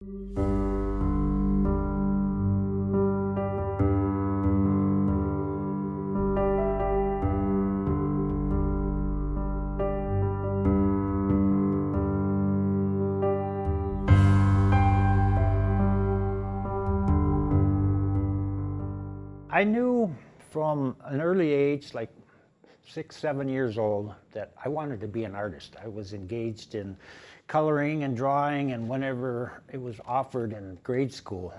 I knew from an early age, like 6, 7 years old, that I wanted to be an artist. I was engaged in coloring and drawing, and whenever it was offered in grade school,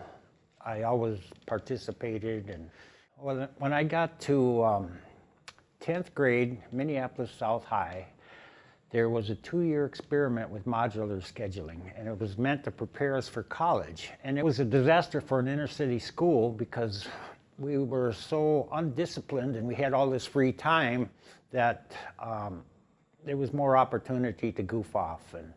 I always participated. And when I got to 10th grade, Minneapolis South High, there was a 2-year experiment with modular scheduling, and it was meant to prepare us for college. And it was a disaster for an inner city school because we were so undisciplined and we had all this free time that there was more opportunity to goof off. And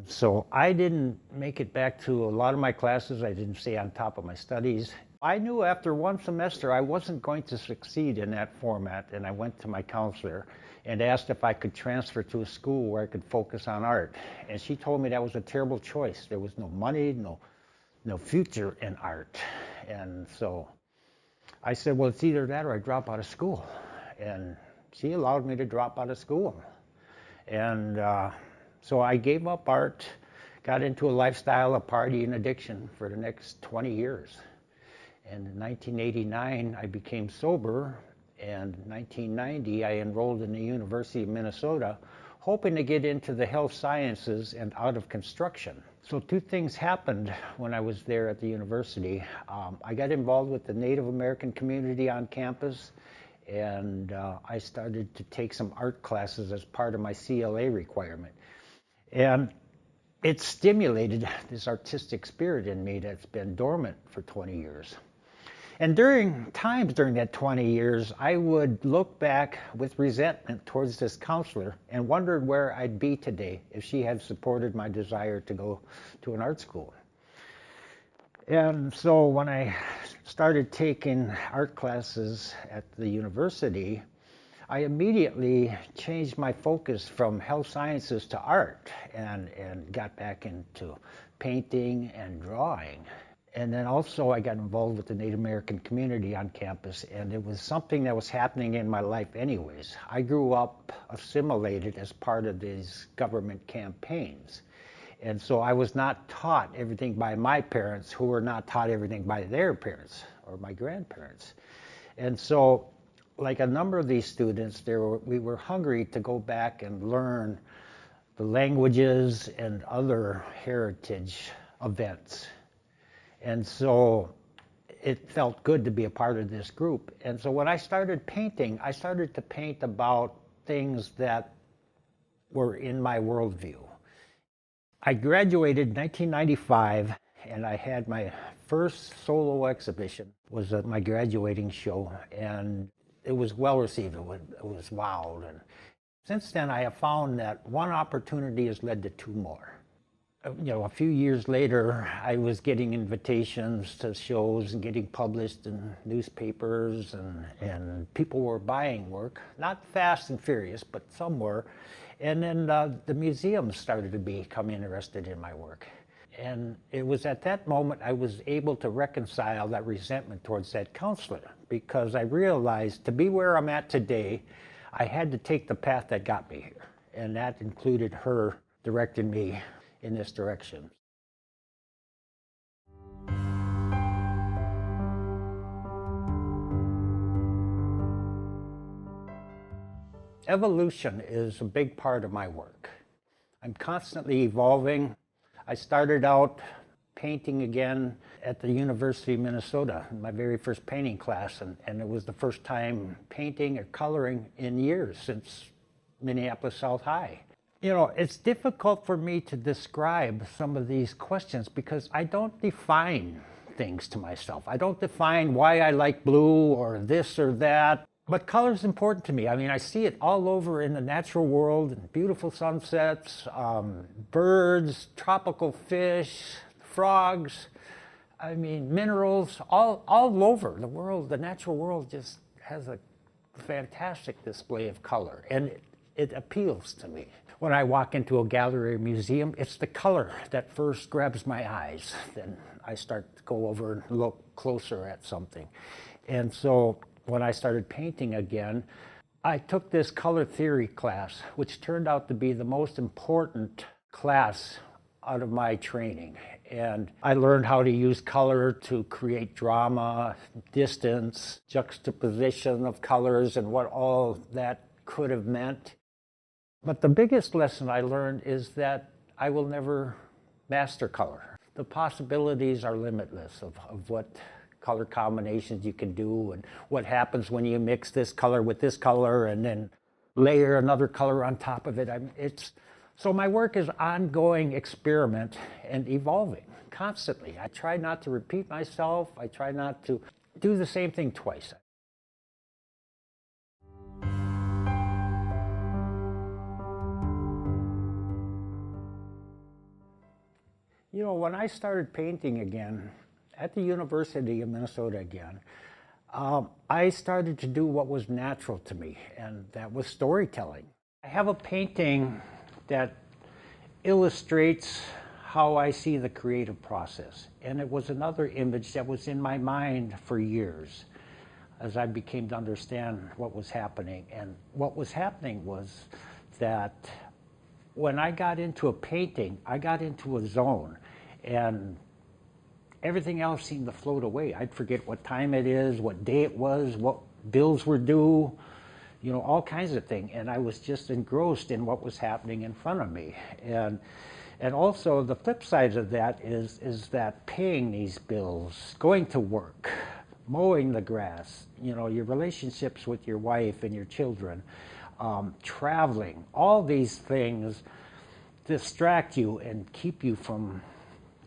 so I didn't make it back to a lot of my classes. I didn't stay on top of my studies. I knew after one semester I wasn't going to succeed in that format, and I went to my counselor and asked if I could transfer to a school where I could focus on art. And she told me that was a terrible choice. There was no money, no future in art. And so I said, well, it's either that or I drop out of school. And she allowed me to drop out of school. And so I gave up art, got into a lifestyle of party and addiction for the next 20 years. And in 1989, I became sober. And in 1990, I enrolled in the University of Minnesota, hoping to get into the health sciences and out of construction. So 2 things happened when I was there at the university. I got involved with the Native American community on campus, and I started to take some art classes as part of my CLA requirement. And it stimulated this artistic spirit in me that's been dormant for 20 years. And during that 20 years, I would look back with resentment towards this counselor and wondered where I'd be today if she had supported my desire to go to an art school. And so when I started taking art classes at the university, I immediately changed my focus from health sciences to art and got back into painting and drawing. And then also I got involved with the Native American community on campus, and it was something that was happening in my life anyways. I grew up assimilated as part of these government campaigns. And so I was not taught everything by my parents, who were not taught everything by their parents or my grandparents. And so, like a number of these students, we were hungry to go back and learn the languages and other heritage events. And so it felt good to be a part of this group. And so when I started painting, I started to paint about things that were in my worldview. I graduated in 1995, and I had my first solo exhibition. It was at my graduating show, and it was well received. It was wowed. And since then, I have found that one opportunity has led to 2 more. A few years later, I was getting invitations to shows and getting published in newspapers, and people were buying work, not fast and furious, but some were. And then the museums started to become interested in my work. And it was at that moment I was able to reconcile that resentment towards that counselor, because I realized to be where I'm at today, I had to take the path that got me here. And that included her directing me in this direction. Evolution is a big part of my work. I'm constantly evolving. I started out painting again at the University of Minnesota in my very first painting class, and it was the first time painting or coloring in years since Minneapolis South High. It's difficult for me to describe some of these questions because I don't define things to myself. I don't define why I like blue or this or that. But color is important to me. I mean, I see it all over in the natural world, in beautiful sunsets, birds, tropical fish, frogs, minerals, all over the world. The natural world just has a fantastic display of color, and it appeals to me. when I walk into a gallery or museum, it's the color that first grabs my eyes. Then I start to go over and look closer at something. And so when I started painting again, I took this color theory class, which turned out to be the most important class out of my training. And I learned how to use color to create drama, distance, juxtaposition of colors, and what all that could have meant. But the biggest lesson I learned is that I will never master color. The possibilities are limitless of what color combinations you can do and what happens when you mix this color with this color and then layer another color on top of it. So my work is ongoing experiment and evolving constantly. I try not to repeat myself. I try not to do the same thing twice. You know, when I started painting again at the University of Minnesota again, I started to do what was natural to me, and that was storytelling. I have a painting that illustrates how I see the creative process, and it was another image that was in my mind for years as I became to understand what was happening. And what was happening was that when I got into a painting, I got into a zone, and everything else seemed to float away. I'd forget what time it is, what day it was, what bills were due, you know, all kinds of things. And I was just engrossed in what was happening in front of me. And also the flip side of that is that paying these bills, going to work, mowing the grass, you know, your relationships with your wife and your children, traveling, all these things distract you and keep you from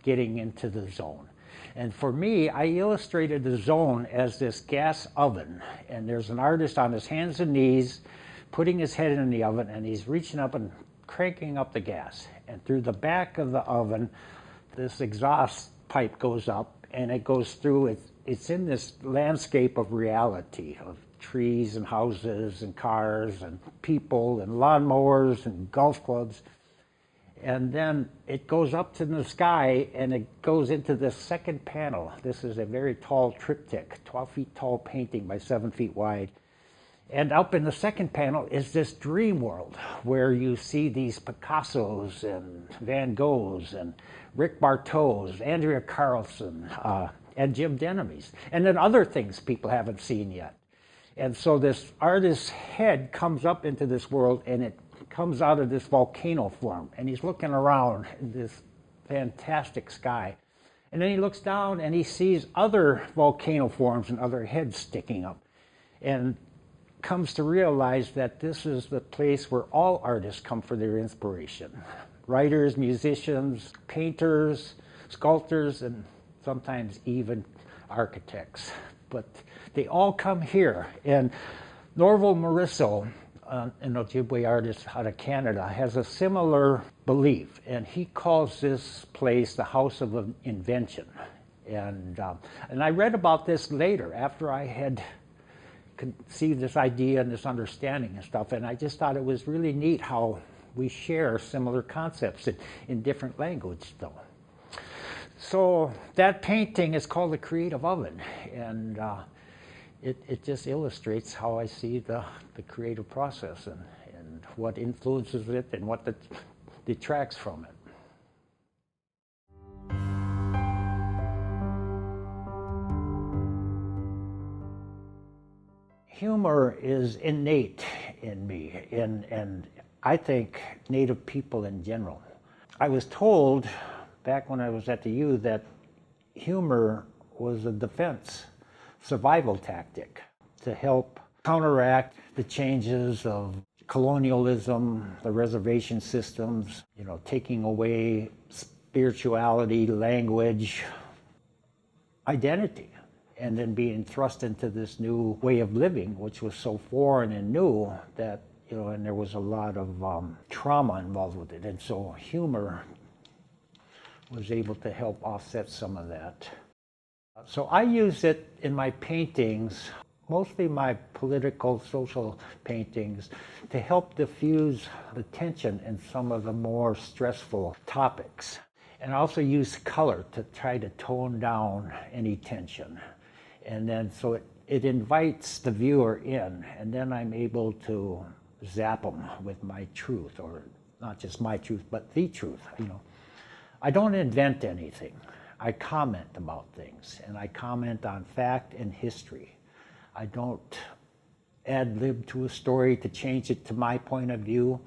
getting into the zone. And for me, I illustrated the zone as this gas oven, and there's an artist on his hands and knees putting his head in the oven, and he's reaching up and cranking up the gas. And through the back of the oven, this exhaust pipe goes up, and it goes through, it's in this landscape of reality, of trees and houses and cars and people and lawnmowers and golf clubs. And then it goes up to the sky and it goes into this second panel. This is a very tall triptych, 12 feet tall painting by 7 feet wide. And up in the second panel is this dream world where you see these Picassos and Van Goghs and Rick Bartow's, Andrea Carlson, and Jim Denomies, and then other things people haven't seen yet. And so this artist's head comes up into this world, and it comes out of this volcano form, and he's looking around in this fantastic sky. And then he looks down and he sees other volcano forms and other heads sticking up, and comes to realize that this is the place where all artists come for their inspiration. Writers, musicians, painters, sculptors, and sometimes even architects. But they all come here. And Norval Morisseau, an Ojibwe artist out of Canada, has a similar belief, and he calls this place the House of Invention. And I read about this later, after I had conceived this idea and this understanding and stuff, and I just thought it was really neat how we share similar concepts in different language, though. So that painting is called The Creative Oven, and it just illustrates how I see the creative process and what influences it and what detracts from it. Humor is innate in me, and I think Native people in general. I was told back when I was at the U that humor was a defense, survival tactic to help counteract the changes of colonialism, the reservation systems, you know, taking away spirituality, language, identity, and then being thrust into this new way of living, which was so foreign and new that, you know, and there was a lot of trauma involved with it. And so humor was able to help offset some of that. So I use it in my paintings mostly my political, social paintings, to help diffuse the tension in some of the more stressful topics. And I also use color to try to tone down any tension. And then so it invites the viewer in, and then I'm able to zap them with my truth, or not just my truth, but the truth. I don't invent anything. I comment about things, and I comment on fact and history. I don't ad-lib to a story to change it to my point of view.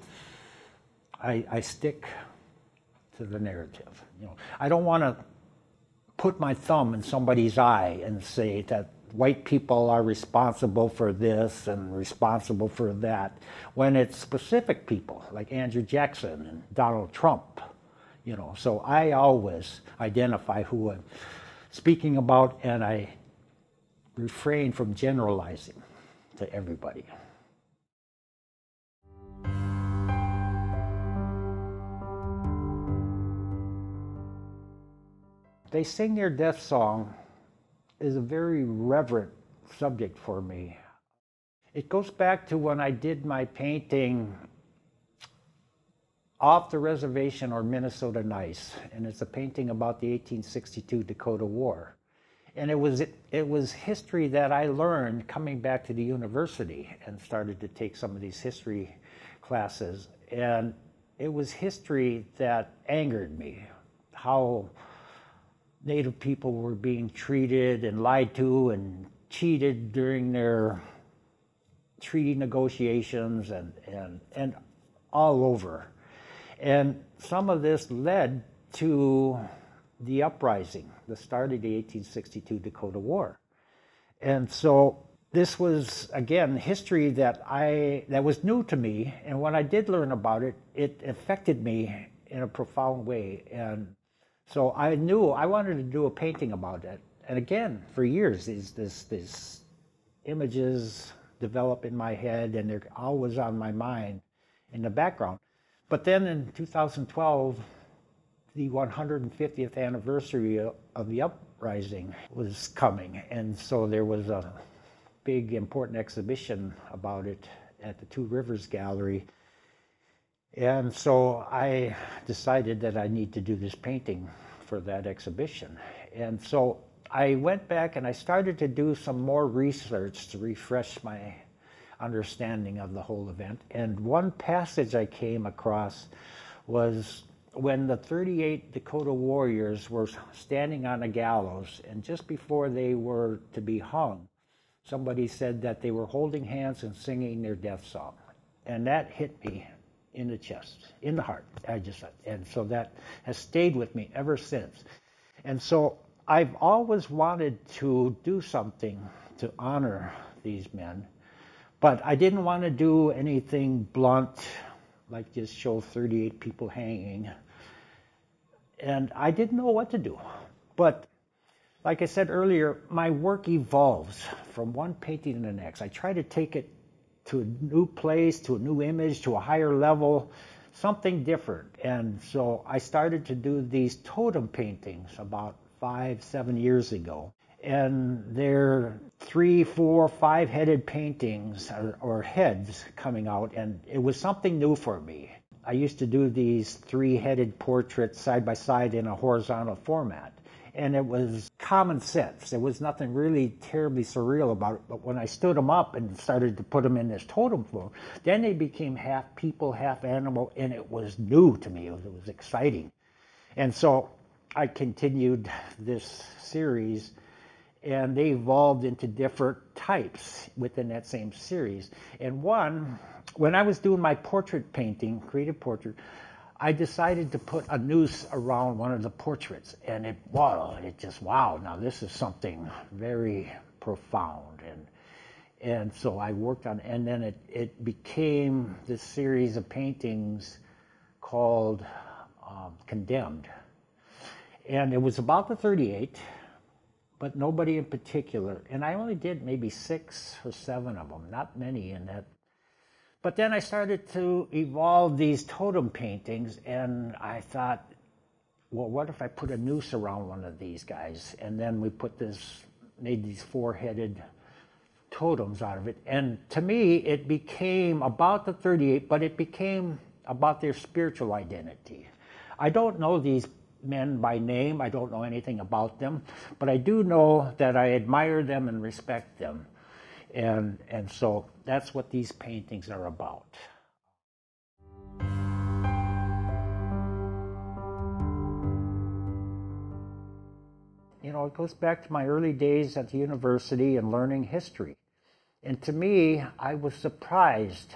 I stick to the narrative. I don't want to put my thumb in somebody's eye and say that white people are responsible for this and responsible for that, when it's specific people like Andrew Jackson and Donald Trump. So I always identify who I'm speaking about, and I refrain from generalizing to everybody. They Sing Their Death Song is a very reverent subject for me. It goes back to when I did my painting Off the Reservation, or Minnesota Nice, and it's a painting about the 1862 Dakota War. And it was history that I learned coming back to the university and started to take some of these history classes. And it was history that angered me, how Native people were being treated and lied to and cheated during their treaty negotiations and all over. And some of this led to the uprising, the start of the 1862 Dakota War. And so this was, again, history that was new to me, and when I did learn about it, it affected me in a profound way. And so I knew I wanted to do a painting about it. And again, for years, these images develop in my head, and they're always on my mind in the background. But then in 2012, the 150th anniversary of the uprising was coming. And so there was a big, important exhibition about it at the Two Rivers Gallery. And so I decided that I need to do this painting for that exhibition. And so I went back and I started to do some more research to refresh my understanding of the whole event. And one passage I came across was when the 38 Dakota warriors were standing on a gallows, and just before they were to be hung, somebody said that they were holding hands and singing their death song. And that hit me in the chest, in the heart. And so that has stayed with me ever since. And so I've always wanted to do something to honor these men, but I didn't want to do anything blunt, like just show 38 people hanging. And I didn't know what to do. But like I said earlier, my work evolves from one painting to the next. I try to take it to a new place, to a new image, to a higher level, something different. And so I started to do these totem paintings about 5-7 years ago. And they're 3, 4, 5-headed paintings or heads coming out, and it was something new for me. I used to do these 3-headed portraits side by side in a horizontal format, and it was common sense. There was nothing really terribly surreal about it, but when I stood them up and started to put them in this totem form, then they became half people, half animal, and it was new to me. It was exciting. And so I continued this series, and they evolved into different types within that same series. And one, when I was doing my portrait painting, creative portrait, I decided to put a noose around one of the portraits, and wow, now this is something very profound. And so I worked on, and then it became this series of paintings called Condemned. And it was about the 38, but nobody in particular. And I only did maybe 6 or 7 of them, not many in that. But then I started to evolve these totem paintings, and I thought, well, what if I put a noose around one of these guys? And then we made these 4-headed totems out of it. And to me, it became about the 38, but it became about their spiritual identity. I don't know these men by name. I don't know anything about them, but I do know that I admire them and respect them. And so that's what these paintings are about. You know, it goes back to my early days at the university and learning history. And to me, I was surprised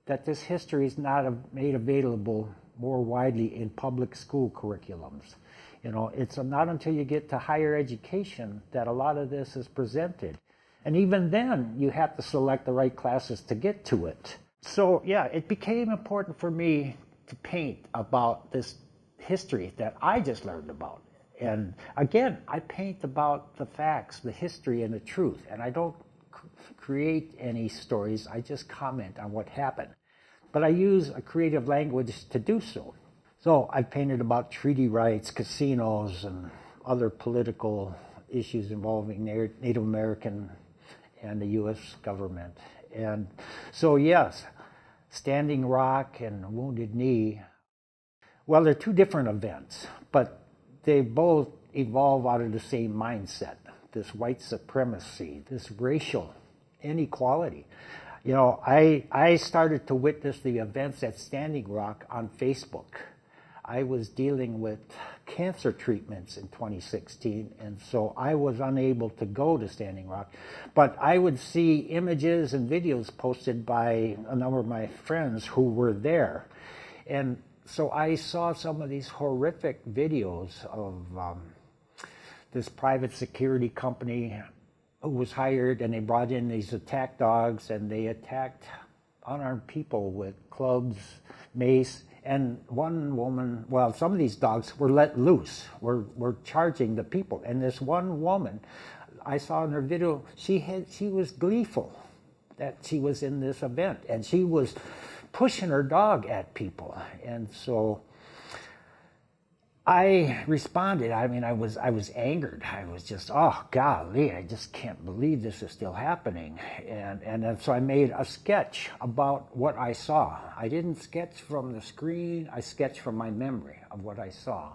that this history is not made available more widely in public school curriculums. You know, it's not until you get to higher education that a lot of this is presented. And even then, you have to select the right classes to get to it. So yeah, it became important for me to paint about this history that I just learned about. And again, I paint about the facts, the history, and the truth. And I don't create any stories, I just comment on what happened. But I use a creative language to do so. So I've painted about treaty rights, casinos, and other political issues involving Native American and the U.S. government. And so yes, Standing Rock and Wounded Knee, well, they're two different events, but they both evolve out of the same mindset, this white supremacy, this racial inequality. You know, I started to witness the events at Standing Rock on Facebook. I was dealing with cancer treatments in 2016, and so I was unable to go to Standing Rock. But I would see images and videos posted by a number of my friends who were there. And so I saw some of these horrific videos of this private security company who was hired, and they brought in these attack dogs, and they attacked unarmed people with clubs, mace, and one woman, well, some of these dogs were let loose, were charging the people. And this one woman, I saw in her video, she was gleeful that she was in this event, and she was pushing her dog at people. And so I responded. I mean, I was angered. I was just, oh golly, I just can't believe this is still happening. And then so I made a sketch about what I saw. I didn't sketch from the screen. I sketched from my memory of what I saw.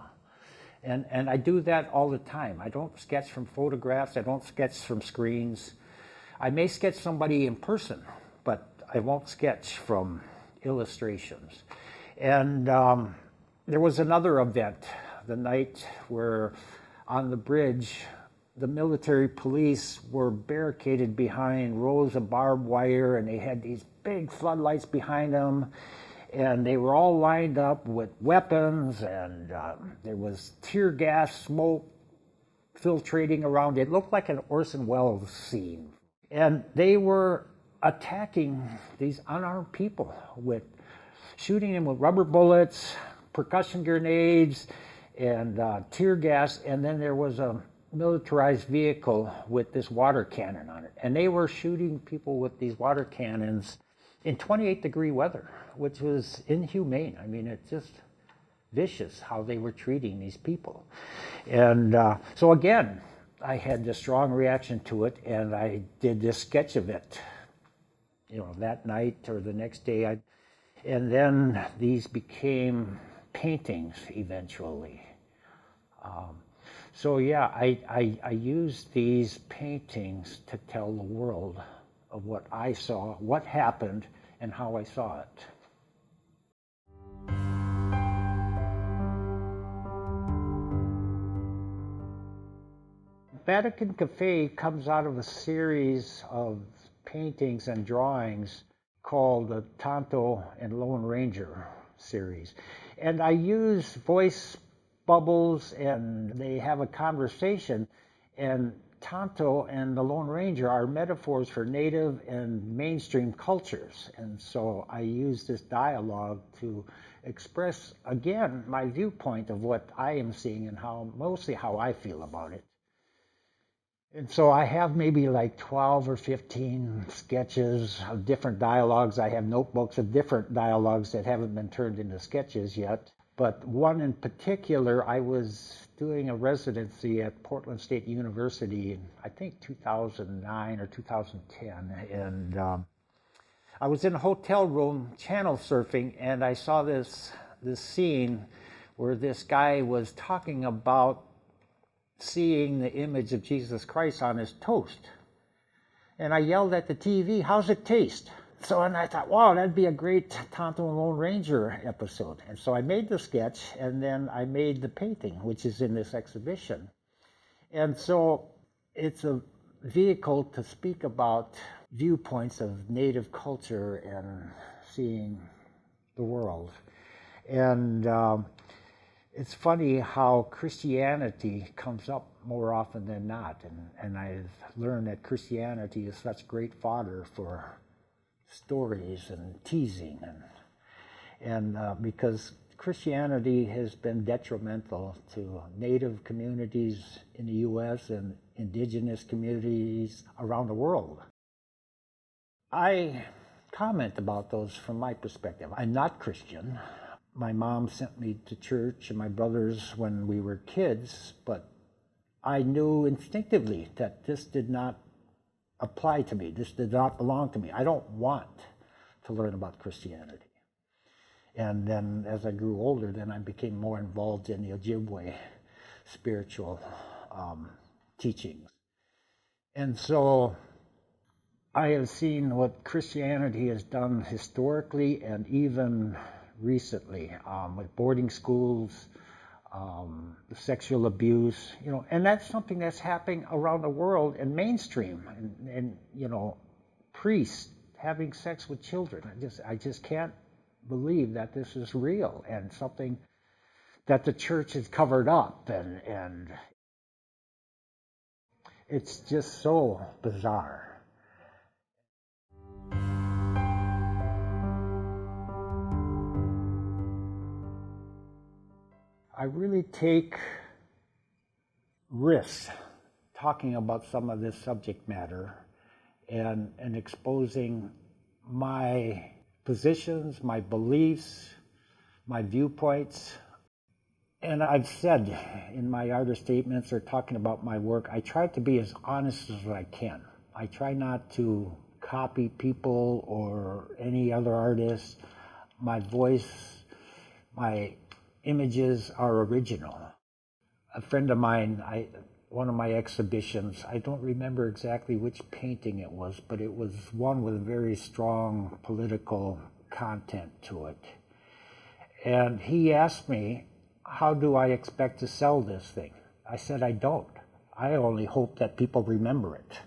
And I do that all the time. I don't sketch from photographs. I don't sketch from screens. I may sketch somebody in person, but I won't sketch from illustrations. And there was another event the night where on the bridge the military police were barricaded behind rows of barbed wire, and they had these big floodlights behind them, and they were all lined up with weapons, and there was tear gas smoke filtrating around. It looked like an Orson Welles scene. And they were attacking these unarmed people with shooting them with rubber bullets, percussion grenades, and tear gas. And then there was a militarized vehicle with this water cannon on it. And they were shooting people with these water cannons in 28-degree weather, which was inhumane. I mean, it's just vicious how they were treating these people. And so again, I had this strong reaction to it, and I did this sketch of it, you know, that night or the next day. And then these became paintings eventually. So yeah, I used these paintings to tell the world of what I saw, what happened, and how I saw it. Vatican Cafe comes out of a series of paintings and drawings called the Tonto and Lone Ranger series. And I use voice bubbles, and they have a conversation, and Tonto and the Lone Ranger are metaphors for native and mainstream cultures. And so I use this dialogue to express, again, my viewpoint of what I am seeing and mostly how I feel about it. And so I have maybe like 12 or 15 sketches of different dialogues. I have notebooks of different dialogues that haven't been turned into sketches yet. But one in particular, I was doing a residency at Portland State University in, I think, 2009 or 2010. And I was in a hotel room channel surfing, and I saw this scene where this guy was talking about seeing the image of Jesus Christ on his toast. And I yelled at the TV, "How's it taste?" So, and I thought, wow, that'd be a great Tonto and Lone Ranger episode. And so I made the sketch, and then I made the painting, which is in this exhibition. And so it's a vehicle to speak about viewpoints of Native culture and seeing the world. And it's funny how Christianity comes up more often than not. And I've learned that Christianity is such great fodder for stories and teasing, and because Christianity has been detrimental to Native communities in the U.S. and indigenous communities around the world. I comment about those from my perspective. I'm not Christian. My mom sent me to church and my brothers when we were kids, but I knew instinctively that this did not apply to me. This did not belong to me. I don't want to learn about Christianity. And then as I grew older, then I became more involved in the Ojibwe spiritual teachings. And so I have seen what Christianity has done historically and even recently with boarding schools, the sexual abuse, and that's something that's happening around the world and mainstream, and priests having sex with children. I just can't believe that this is real and something that the church has covered up, and it's just so bizarre. I really take risks talking about some of this subject matter and exposing my positions, my beliefs, my viewpoints. And I've said in my artist statements or talking about my work, I try to be as honest as I can. I try not to copy people or any other artists. My voice, my images are original. A friend of mine, one of my exhibitions, I don't remember exactly which painting it was, but it was one with very strong political content to it. And he asked me, how do I expect to sell this thing? I said, I don't. I only hope that people remember it.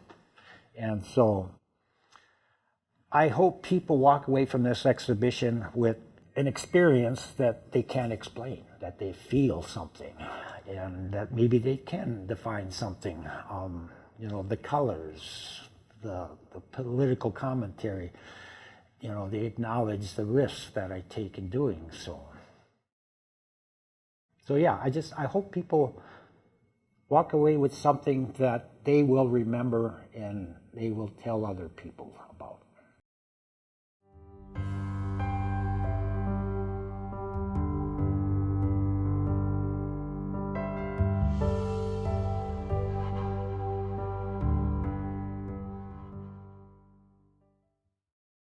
And so I hope people walk away from this exhibition with an experience that they can't explain, that they feel something, and that maybe they can define something. The colors, the political commentary, they acknowledge the risks that I take in doing so. So yeah, I hope people walk away with something that they will remember and they will tell other people about.